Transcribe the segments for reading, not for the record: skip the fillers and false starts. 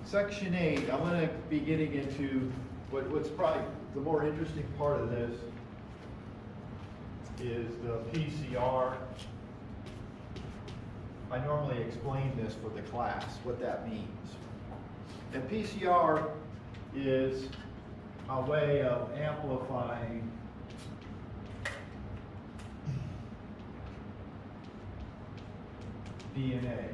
Section 8, I'm going to be getting into what's probably the more interesting part of this is the PCR. I normally explain this for the class, what that means. And PCR is a way of amplifying DNA.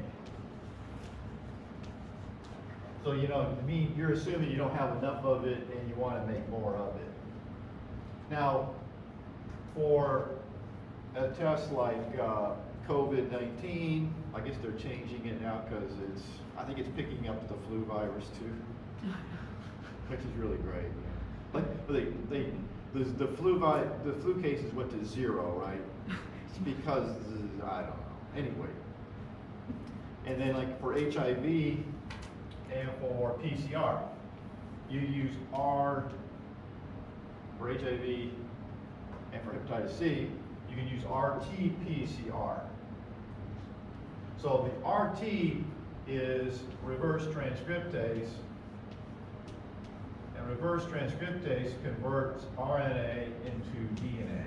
So, you know, I mean, you're assuming you don't have enough of it and you want to make more of it. Now, for a test like COVID-19, I guess they're changing it now because I think it's picking up the flu virus too, which is really great. Like, the flu cases went to 0, right? It's because, I don't know. Anyway. And then like for HIV and for PCR, you use R for HIV and for hepatitis C, you can use RT-PCR. So the RT is reverse transcriptase, and reverse transcriptase converts RNA into DNA.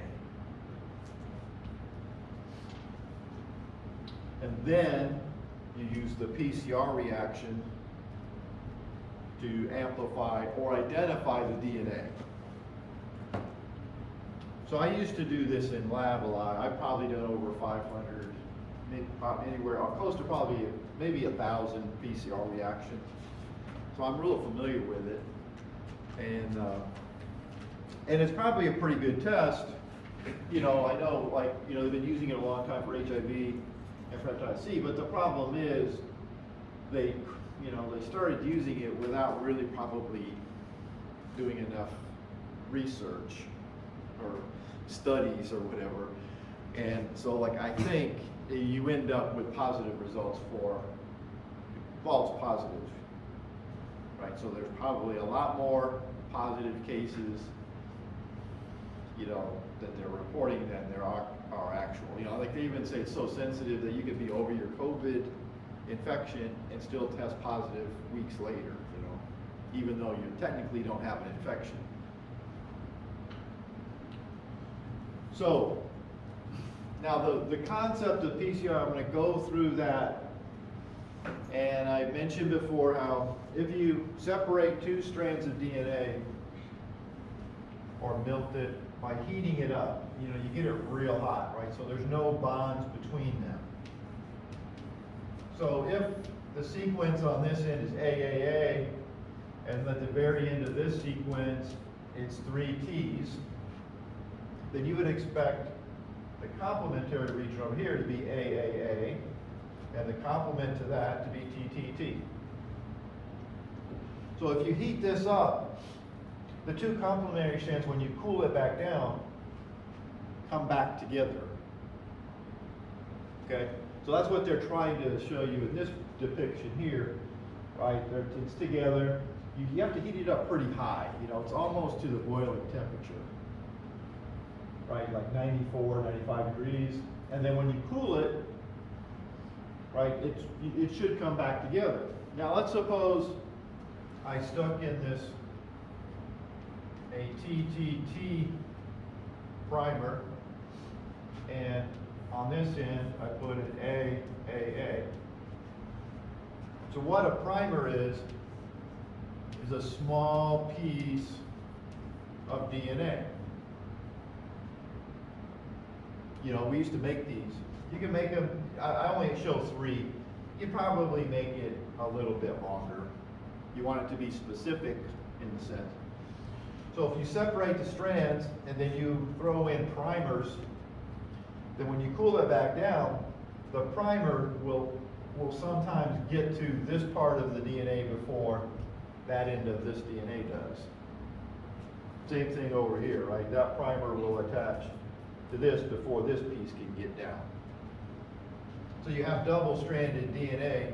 And then you use the PCR reaction to amplify or identify the DNA. So I used to do this in lab a lot. I've probably done over 500, anywhere close to probably maybe 1,000 PCR reactions. So I'm real familiar with it, and it's probably a pretty good test. You know, I know, like, you know, they've been using it a long time for HIV and for hepatitis C, but the problem is they started using it without really probably doing enough research or studies or whatever. And so, like, I think you end up with positive results for false positives, right? So there's probably a lot more positive cases, you know, that they're reporting than there are actual. You know, like they even say it's so sensitive that you could be over your COVID infection and still test positive weeks later, you know, even though you technically don't have an infection. So now the concept of PCR, I'm going to go through that. And I mentioned before how if you separate 2 strands of DNA or melt it by heating it up, you know, you get it real hot, right? So there's no bonds between them. So if the sequence on this end is AAA, and at the very end of this sequence it's 3 T's, then you would expect the complementary region over here to be AAA, and the complement to that to be TTT. So if you heat this up, the 2 complementary strands, when you cool it back down, come back together. Okay? So that's what they're trying to show you in this depiction here, right? It's together. You have to heat it up pretty high. You know, it's almost to the boiling temperature, right? Like 94, 95 degrees. And then when you cool it, right, it should come back together. Now let's suppose I stuck in this a TTT primer, and on this end I put an AAA. So what a primer is a small piece of DNA. You know, we used to make these. You can make them, I only show 3. You probably make it a little bit longer. You want it to be specific in the sense. So if you separate the strands and then you throw in primers, then when you cool it back down, the primer will sometimes get to this part of the DNA before that end of this DNA does. Same thing over here, right? That primer will attach to this before this piece can get down. So you have double-stranded DNA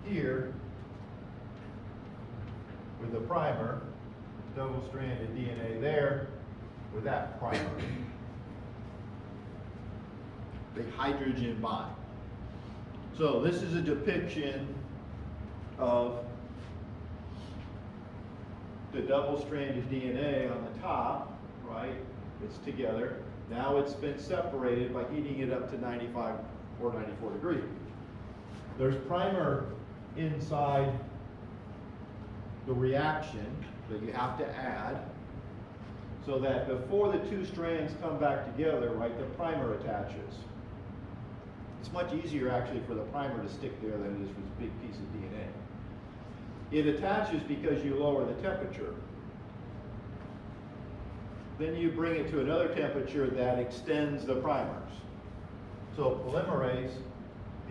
here with the primer, double-stranded DNA there with that primer. They hydrogen bond. So this is a depiction of the double-stranded DNA on the top, right? It's together. Now it's been separated by heating it up to 95 or 94 degrees. There's primer inside the reaction that you have to add so that before the two strands come back together, right, the primer attaches. It's much easier actually for the primer to stick there than it is for this big piece of DNA. It attaches because you lower the temperature. Then you bring it to another temperature that extends the primers. So polymerase,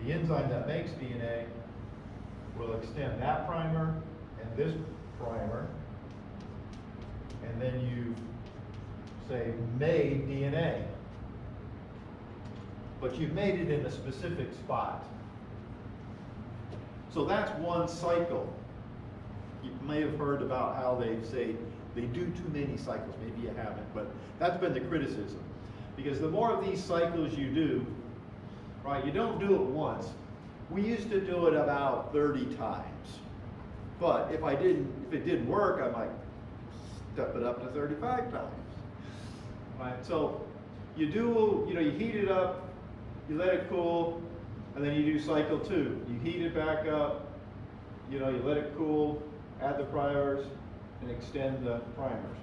the enzyme that makes DNA, will extend that primer and this primer, and then you say made DNA. But you've made it in a specific spot. So that's one cycle. You may have heard about how they say they do too many cycles. Maybe you haven't, but that's been the criticism. Because the more of these cycles you do, right, you don't do it once. We used to do it about 30 times. But if it didn't work, I might step it up to 35 times. Right? So you do, you heat it up, you let it cool, and then you do cycle 2. You heat it back up, you let it cool, add the primers, and extend the primers.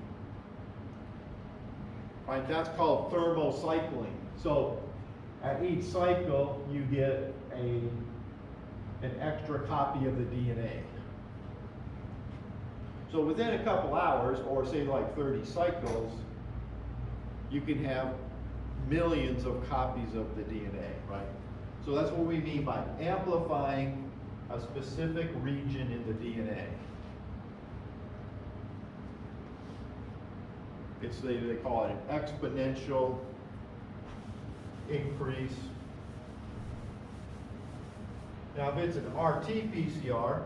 Right? That's called thermocycling. So at each cycle, you get an extra copy of the DNA. So within a couple hours, or say like 30 cycles, you can have millions of copies of the DNA, right? So that's what we mean by amplifying a specific region in the DNA. They call it an exponential increase. Now, if it's an RT-PCR,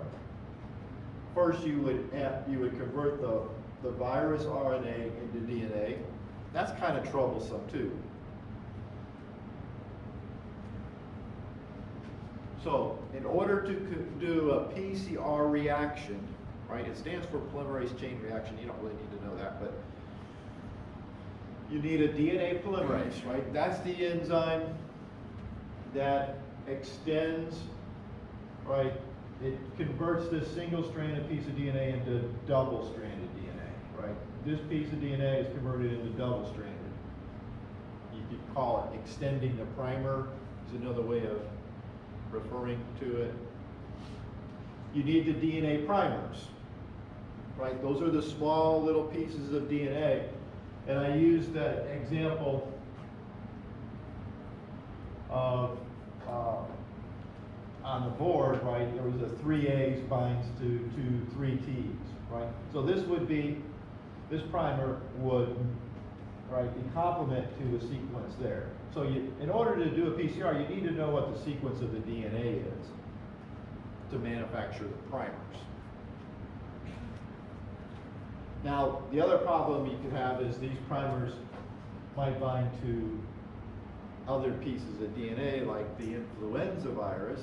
first you would convert the virus RNA into DNA. That's kind of troublesome too. So, in order to do a PCR reaction, right? It stands for polymerase chain reaction. You don't really need to know that, but you need a DNA polymerase, right? That's the enzyme that extends, right? It converts this single-stranded piece of DNA into double-stranded DNA, right? This piece of DNA is converted into double-stranded. You could call it extending the primer, is another way of referring to it. You need the DNA primers, right? Those are the small little pieces of DNA. And I used that example of on the board, right? There was a 3 A's binds to 3 T's, right? So this primer would, right, be complement to the sequence there. So in order to do a PCR, you need to know what the sequence of the DNA is to manufacture the primers. Now, the other problem you could have is these primers might bind to other pieces of DNA, like the influenza virus.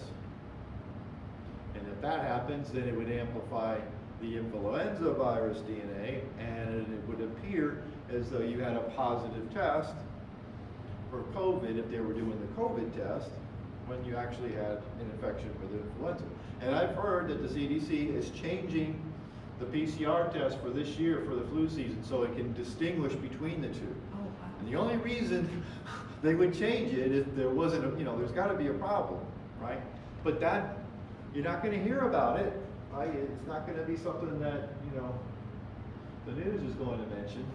And if that happens, then it would amplify the influenza virus DNA, and it would appear as though you had a positive test for COVID if they were doing the COVID test when you actually had an infection with influenza. And I've heard that the CDC is changing the PCR test for this year for the flu season so it can distinguish between the two. Oh, wow. And the only reason they would change it is there wasn't a, there's got to be a problem, right? But that, you're not going to hear about it, right? It's not going to be something that, the news is going to mention.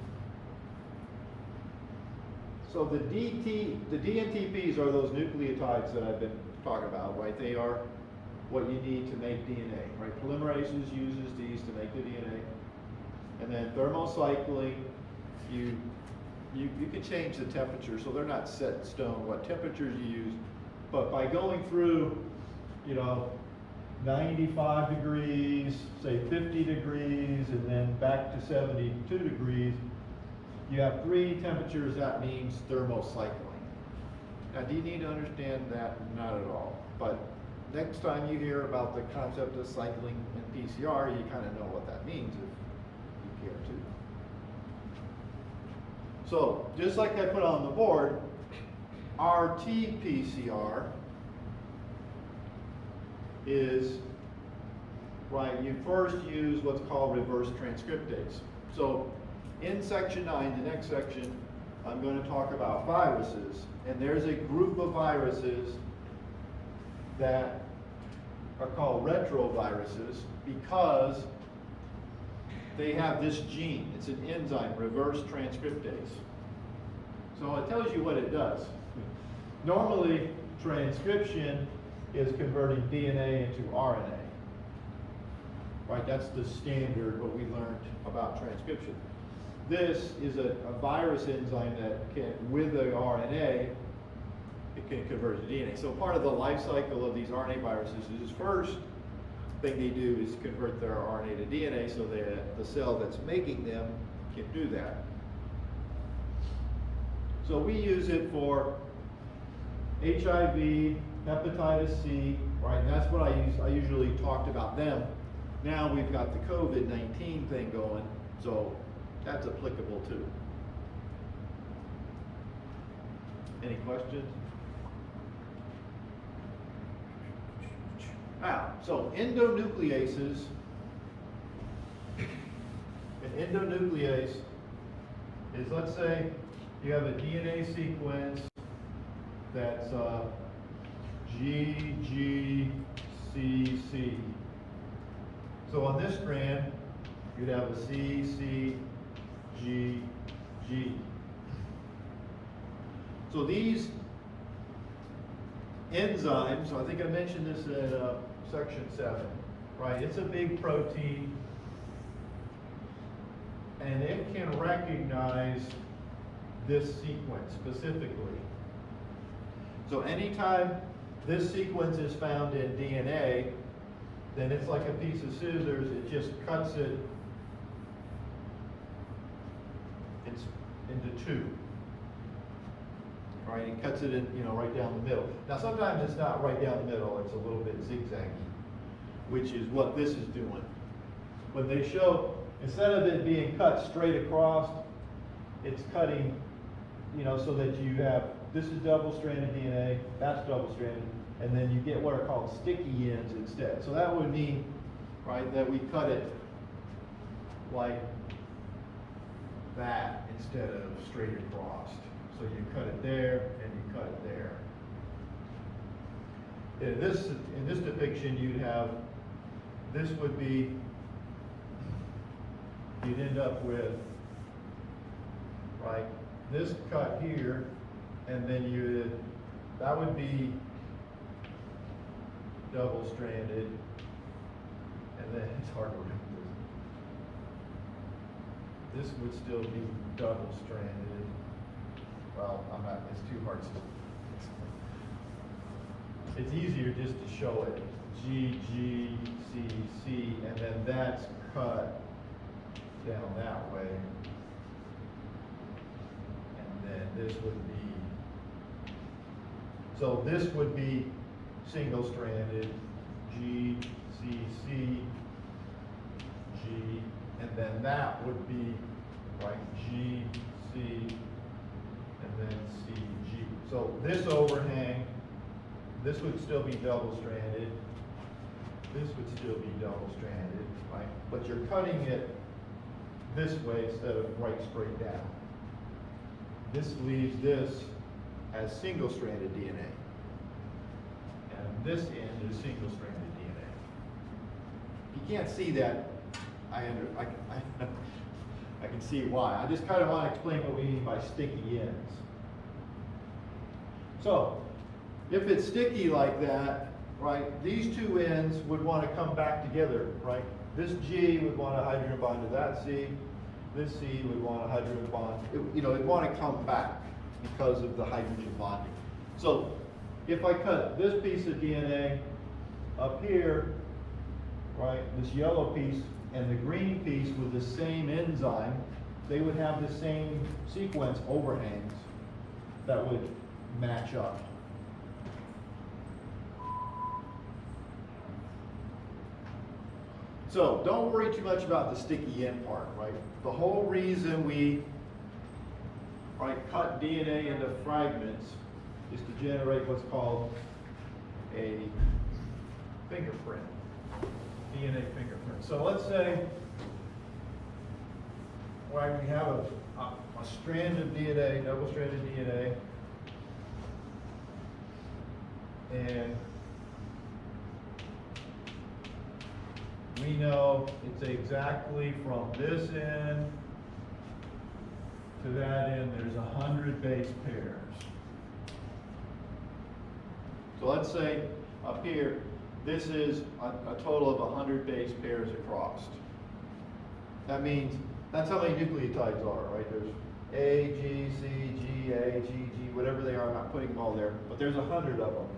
So the DNTPs are those nucleotides that I've been talking about, right? They are what you need to make DNA, right? Polymerases uses these to make the DNA. And then thermocycling, you can change the temperature, so they're not set in stone what temperatures you use, but by going through, 95 degrees, say 50 degrees, and then back to 72 degrees, you have 3 temperatures. That means thermocycling. Now, do you need to understand that? Not at all. But next time you hear about the concept of cycling in PCR, you kind of know what that means if you care too. So, just like I put on the board, RT-PCR is, right, you first use what's called reverse transcriptase. So, in section 9, the next section, I'm going to talk about viruses. And there's a group of viruses that are called retroviruses because they have this gene. It's an enzyme, reverse transcriptase. So it tells you what it does. Normally, transcription is converting DNA into RNA. Right, that's the standard, what we learned about transcription. This is a virus enzyme that can, with the RNA, it can convert it to DNA. So part of the life cycle of these RNA viruses is first thing they do is convert their RNA to DNA so that the cell that's making them can do that. So we use it for HIV, hepatitis C, right? And that's what I usually talked about them. Now we've got the COVID-19 thing going, so that's applicable too. Any questions? Now, so endonucleases, an endonuclease is, let's say you have a DNA sequence that's GGCC. So on this strand, you'd have a CCGG. So these enzymes, I think I mentioned this in section 7, right? It's a big protein, and it can recognize this sequence specifically. So anytime this sequence is found in DNA, then it's like a piece of scissors. It just cuts it into two. Right, it cuts it in, right down the middle. Now sometimes it's not right down the middle, it's a little bit zigzaggy, which is what this is doing. When they show, instead of it being cut straight across, it's cutting, so that you have, this is double-stranded DNA, that's double-stranded, and then you get what are called sticky ends instead. So that would mean, right, that we cut it like that instead of straight across. So you cut it there and you cut it there. In this depiction, you'd have, this would be, you'd end up with, right, this cut here, and then that would be double-stranded, and then it's hard to remember. This would still be double-stranded. Well, it's too hard to, it's easier just to show it, GGCC, and then that's cut down that way. And then this would be, so this would be single-stranded, GCC, G, and then that would be, right, GC, and then CG. So this overhang, this would still be double-stranded. This would still be double-stranded, right? But you're cutting it this way instead of right straight down. This leaves this as single-stranded DNA. And this end is single-stranded DNA. You can't see that. I can see why. I just kind of want to explain what we mean by sticky ends. So, if it's sticky like that, right, these two ends would want to come back together, right? This G would want a hydrogen bond to that C. This C would want a hydrogen bond. It'd want to come back because of the hydrogen bonding. So, if I cut this piece of DNA up here, right, this yellow piece, and the green piece with the same enzyme, they would have the same sequence overhangs that would match up. So don't worry too much about the sticky end part, right? The whole reason we cut DNA into fragments is to generate what's called a fingerprint, DNA fingerprint. So let's say we have a strand of DNA, double-stranded DNA, and we know it's exactly from this end to that end, there's 100 base pairs. So let's say up here, this is a total of 100 base pairs across. That means, that's how many nucleotides are, right? There's A, G, C, G, A, G, G, whatever they are, I'm not putting them all there, but there's 100 of them.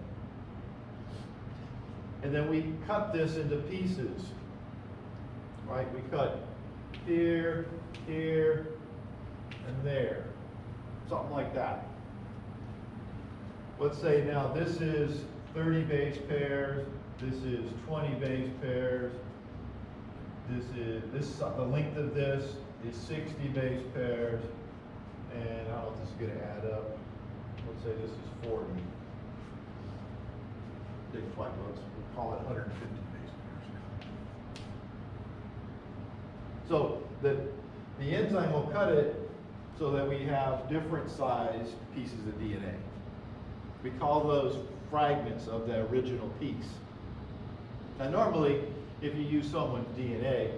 And then we cut this into pieces, right? We cut here, here, and there, something like that. Let's say now this is 30 base pairs, this is 20 base pairs, the length of this is 60 base pairs, and I don't know if this is going to add up. Let's say this is 40. Big flight loads, we'll call it 150 base pairs. So the enzyme will cut it so that we have different sized pieces of DNA. We call those fragments of the original piece. Now normally, if you use someone's DNA,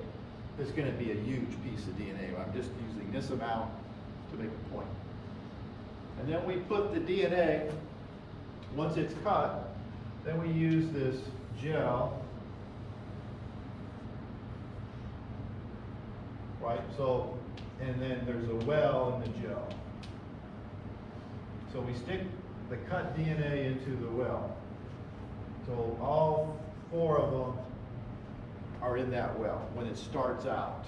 it's going to be a huge piece of DNA. I'm just using this amount to make a point. And then we put the DNA, once it's cut, then we use this gel, right? So, and then there's a well in the gel. So we stick the cut DNA into the well. So all 4 of them are in that well when it starts out.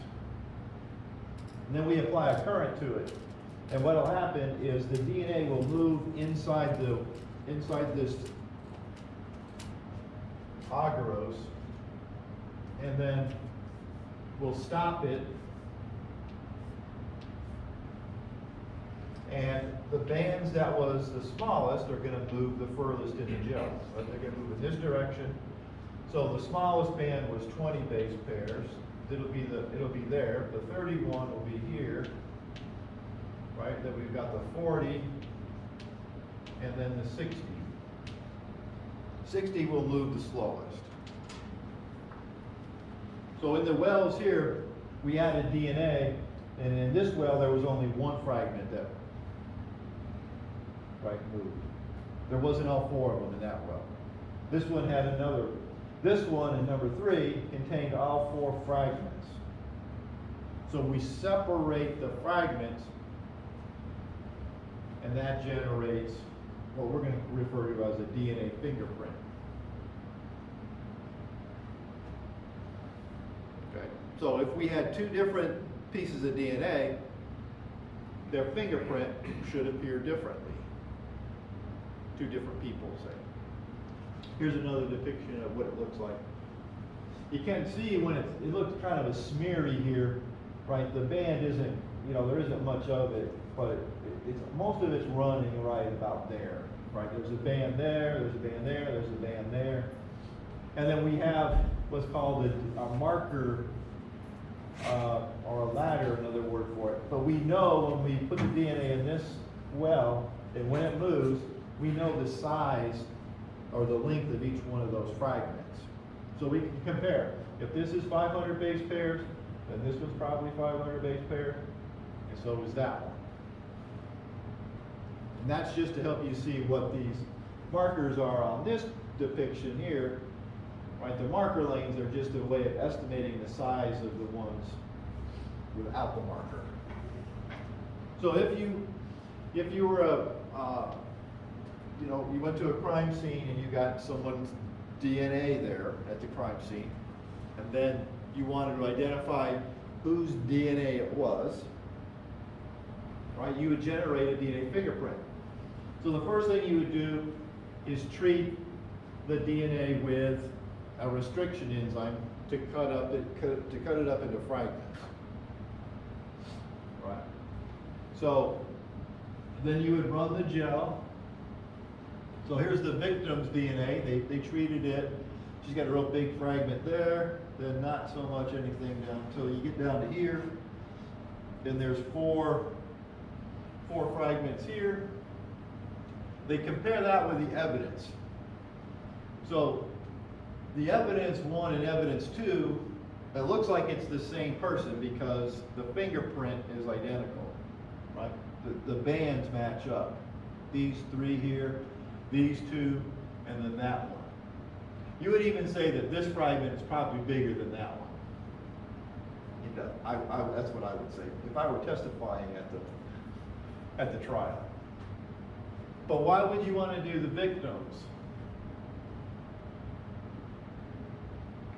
And then we apply a current to it. And what will happen is the DNA will move inside this agarose, and then we'll stop it, and the bands that was the smallest are going to move the furthest in the gel. Right? They're going to move in this direction. So the smallest band was 20 base pairs. It'll be there. The 31 will be here, right? Then we've got the 40, and then the 60. 60 will move the slowest. So in the wells here, we added DNA, and in this well there was only 1 fragment that moved. There wasn't all 4 of them in that well. This one had another. This one in number 3 contained all 4 fragments. So we separate the fragments, and that generates what we're going to refer to as a DNA fingerprint. Okay. So if we had 2 different pieces of DNA, their fingerprint should appear differently. 2 different people, say. Here's another depiction of what it looks like. You can see when it looks kind of a smeary here, right? The band isn't, there isn't much of it, but most of it's running right about there, right? There's a band there, there's a band there, there's a band there. And then we have what's called a marker, or a ladder, another word for it. But we know when we put the DNA in this well, and when it moves, we know the size or the length of each one of those fragments. So we can compare. If this is 500 base pairs, then this one's probably 500 base pairs, and so is that one. And that's just to help you see what these markers are on this depiction here. Right, the marker lanes are just a way of estimating the size of the ones without the marker. So if you were you went to a crime scene and you got someone's DNA there at the crime scene, and then you wanted to identify whose DNA it was, right? You would generate a DNA fingerprint. So the first thing you would do is treat the DNA with a restriction enzyme to cut it up into fragments. Right. So then you would run the gel. So here's the victim's DNA. They treated it. She's got a real big fragment there, then not so much anything down until you get down to here. Then there's four fragments here. They compare that with the evidence. So the evidence 1 and evidence 2, it looks like it's the same person because the fingerprint is identical, right? The bands match up. These 3 here, these 2, and then that one. You would even say that this fragment is probably bigger than that one. You know, that's what I would say if I were testifying at the trial. But why would you want to do the victims?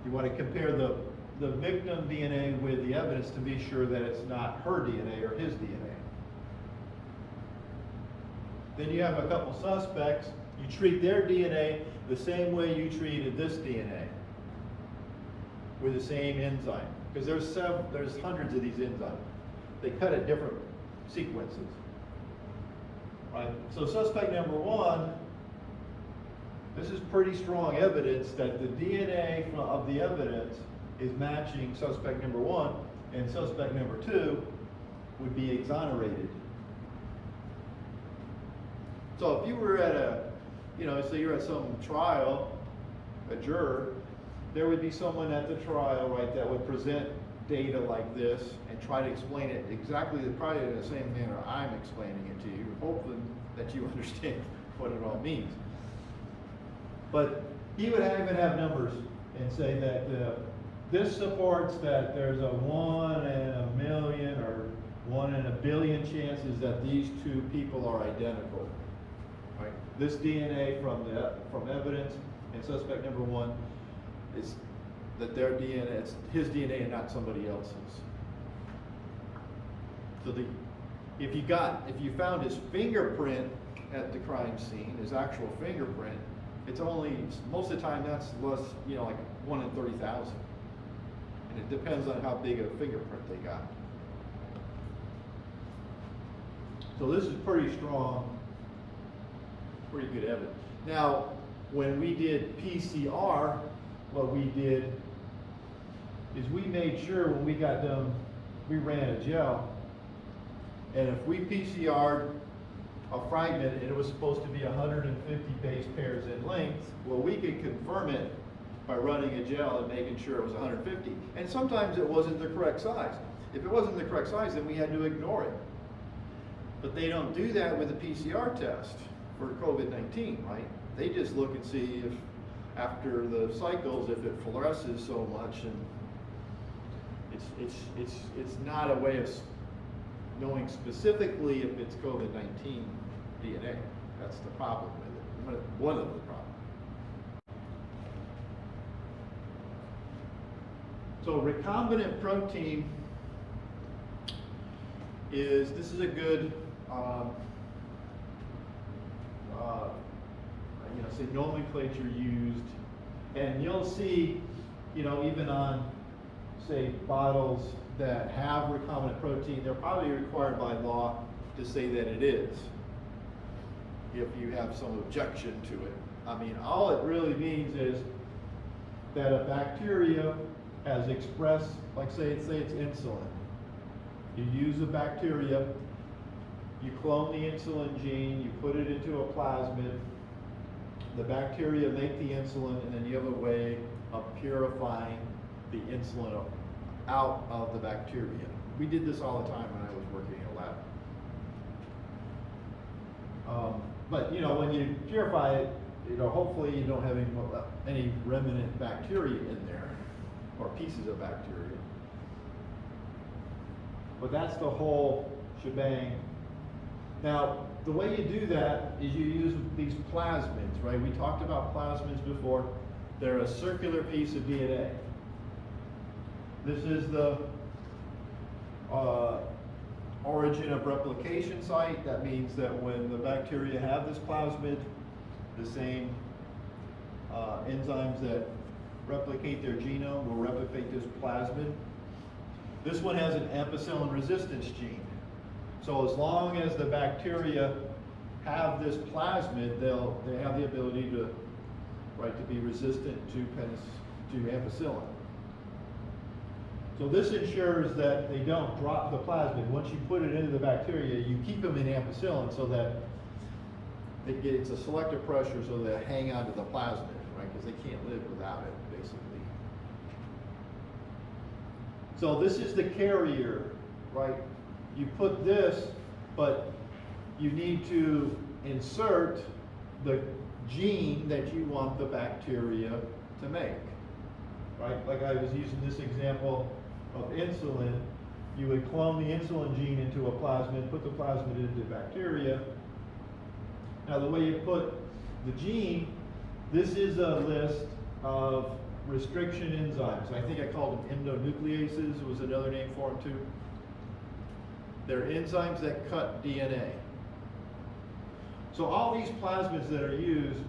You want to compare the victim DNA with the evidence to be sure that it's not her DNA or his DNA. Then you have a couple suspects. You treat their DNA the same way you treated this DNA, with the same enzyme. Because there's hundreds of these enzymes. They cut at different sequences. Right? So suspect number 1, this is pretty strong evidence that the DNA of the evidence is matching suspect number 1, and suspect number 2 would be exonerated. So if you were at say you're at some trial, a juror, there would be someone at the trial, right, that would present data like this and try to explain it exactly, probably in the same manner I'm explaining it to you, hoping that you understand what it all means. But he would even have numbers and say that this supports that there's a 1 in a million or 1 in a billion chances that these 2 people are identical. Right? This DNA from evidence and suspect number 1 is that their DNA, it's his DNA and not somebody else's. So if you found his fingerprint at the crime scene, his actual fingerprint, it's only, most of the time that's less, like 1 in 30,000. And it depends on how big a fingerprint they got. So this is pretty strong, pretty good evidence. Now, when we did PCR, what we did is we made sure when we got done, we ran a gel, and if we PCR'd a fragment and it was supposed to be 150 base pairs in length, well, we could confirm it by running a gel and making sure it was 150. And sometimes it wasn't the correct size. If it wasn't the correct size, then we had to ignore it. But they don't do that with a PCR test for COVID-19, right? They just look and see if after the cycles, if it fluoresces so much, and it's not a way of knowing specifically if it's COVID-19 DNA. That's the problem with it, one of the problems. So recombinant protein this is a good, say nomenclature used, and you'll see, even on, say, bottles that have recombinant protein, they're probably required by law to say that it is, if you have some objection to it. I mean, all it really means is that a bacteria has expressed, like say it's insulin. You use a bacteria, you clone the insulin gene, you put it into a plasmid, the bacteria make the insulin, and then you have a way of purifying the insulin out of the bacteria. We did this all the time when I was working in a lab. But when you purify it, hopefully you don't have any remnant bacteria in there, or pieces of bacteria. But that's the whole shebang. Now, the way you do that is you use these plasmids, right? We talked about plasmids before. They're a circular piece of DNA. This is the origin of replication site. That means that when the bacteria have this plasmid, the same enzymes that replicate their genome, will replicate this plasmid. This one has an ampicillin resistance gene. So as long as the bacteria have this plasmid, they have the ability to, right, to be resistant to ampicillin. So this ensures that they don't drop the plasmid. Once you put it into the bacteria, you keep them in ampicillin so that it's a selective pressure so they hang on to the plasmid, right? Because they can't live without it, basically. So this is the carrier, right? You put this, but you need to insert the gene that you want the bacteria to make, right? Like I was using this example of insulin. You would clone the insulin gene into a plasmid, put the plasmid into bacteria. Now the way you put the gene, this is a list of restriction enzymes. I think I called them endonucleases, was another name for them too. They're enzymes that cut DNA. So all these plasmids that are used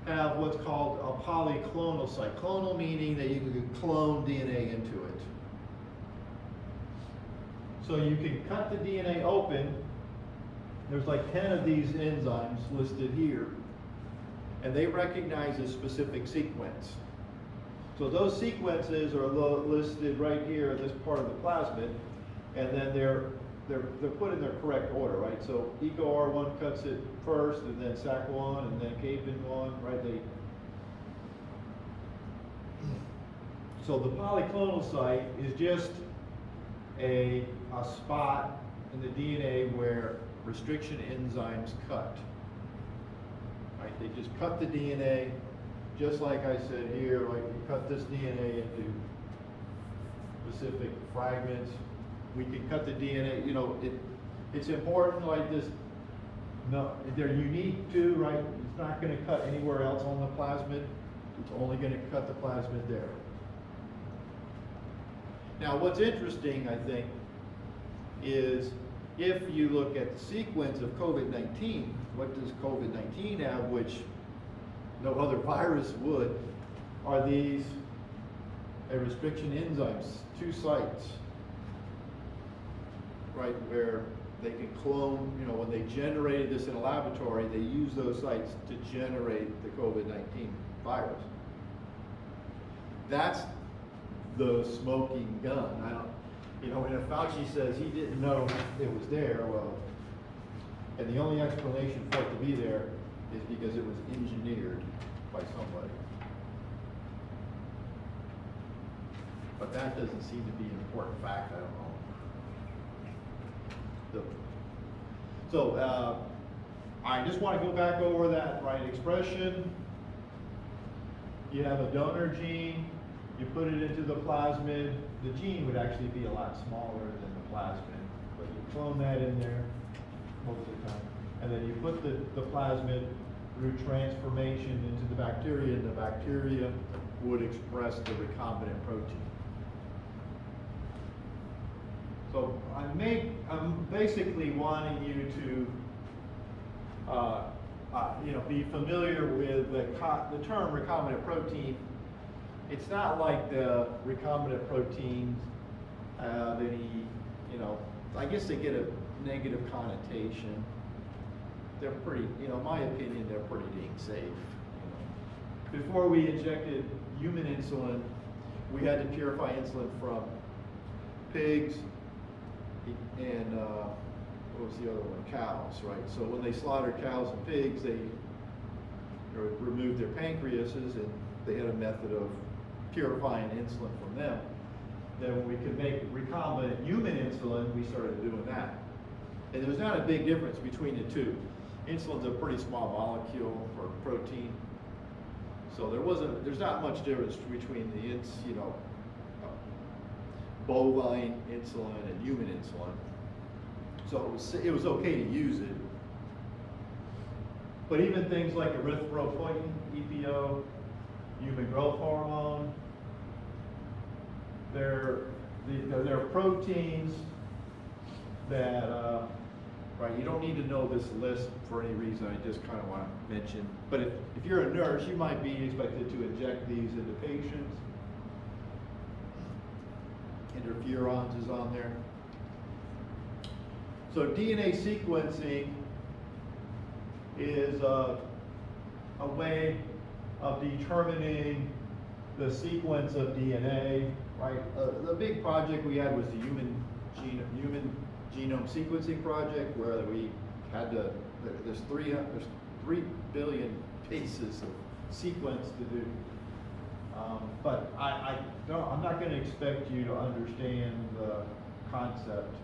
have what's called a polyclonal site. Clonal meaning that you can clone DNA into it. So you can cut the DNA open. There's like 10 of these enzymes listed here, and they recognize a specific sequence. So those sequences are listed right here in this part of the plasmid, and then they're put in their correct order, right? So EcoR1 cuts it first, and then SAC1, and then CAPIN1, right? So the polyclonal site is just a spot in the DNA where restriction enzymes cut, right? They just cut the DNA, just like I said here, like you cut this DNA into specific fragments. We can cut the DNA, you know, it's important like this, no, they're unique too, right? It's not gonna cut anywhere else on the plasmid. It's only gonna cut the plasmid there. Now what's interesting, I think, is if you look at the sequence of COVID-19, what does COVID-19 have, which no other virus would, are these restriction enzymes, 2 sites, right, where they can clone, you know, when they generated this in a laboratory, they use those sites to generate the COVID-19 virus. That's the smoking gun. I don't, you know, when Fauci says he didn't know it was there, well, and the only explanation for it to be there is because it was engineered by somebody. But that doesn't seem to be an important fact, I don't know. So I just want to go back over that, right, expression. You have a donor gene, you put it into the plasmid. The gene would actually be a lot smaller than the plasmid, but you clone that in there most of the time. And then you put the plasmid through transformation into the bacteria, and the bacteria would express the recombinant protein. So I'm basically wanting you to you know, be familiar with the term recombinant protein. It's not like the recombinant proteins have any, you know, I guess they get a negative connotation. They're pretty, you know, in my opinion, they're pretty dang safe. You know. Before we injected human insulin, we had to purify insulin from pigs and what was the other one? Cows, right? So when they slaughtered cows and pigs, they removed their pancreases, and they had a method of purifying insulin from them. Then when we could make recombinant human insulin, we started doing that. And there's not a big difference between the two. Insulin's a pretty small molecule for protein. So there's not much difference between the, you know, bovine insulin and human insulin. So it was okay to use it. But even things like erythropoietin, EPO, human growth hormone, they're proteins that right? You don't need to know this list for any reason, I just kind of want to mention. But if you're a nurse, you might be expected to inject these into patients. Interferons is on there. So DNA sequencing is a way of determining the sequence of DNA, right? The big project we had was the human genome sequencing project, where we had to, there's 3 billion pieces of sequence to do. But I'm not going to expect you to understand the concept